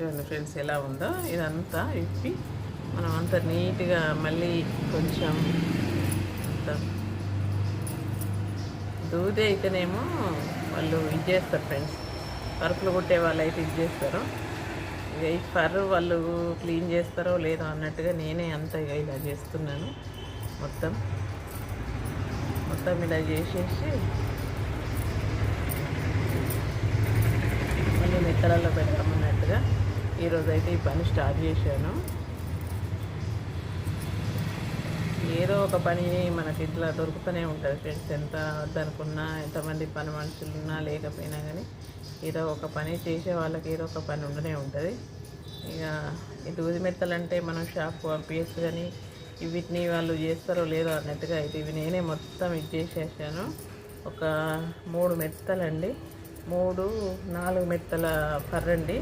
చూడండి ఫ్రెండ్స్ ఎలా ఉందో. ఇదంతా ఇప్పి మనం అంత నీట్గా మళ్ళీ కొంచెం అంత దూది అయితేనేమో వాళ్ళు ఇది చేస్తారు ఫ్రెండ్స్, పరుపులు కుట్టే వాళ్ళు అయితే ఇది చేస్తారు. ఇక ఈ ఫర్ వాళ్ళు క్లీన్ చేస్తారో లేదో అన్నట్టుగా నేనే అంత ఇక ఇలా చేస్తున్నాను. మొత్తం మొత్తం ఇలా చేసేసి మళ్ళీ మెత్తలలో పెడతామన్నట్టుగా ఈరోజైతే ఈ పని స్టార్ట్ చేశాను. ఏదో ఒక పని మనకి ఇట్లా దొరుకుతూనే ఉంటుంది ఫ్రెండ్స్. ఎంత వద్దనుకున్నా, ఎంతమంది పని మనుషులు ఉన్నా లేకపోయినా కానీ ఏదో ఒక పని చేసే వాళ్ళకి ఏదో ఒక పని ఉండనే ఉంటుంది. ఇక ఈ దూది మెత్తలు అంటే మనం షాప్కి పంపించచ్చు, కానీ వీటిని వాళ్ళు చేస్తారో లేదో అన్నట్టుగా అయితే ఇవి నేనే మొత్తం ఇది చేసేసాను. ఒక 3 మెత్తలండి, 4 మెత్తల ఫర్ అండి.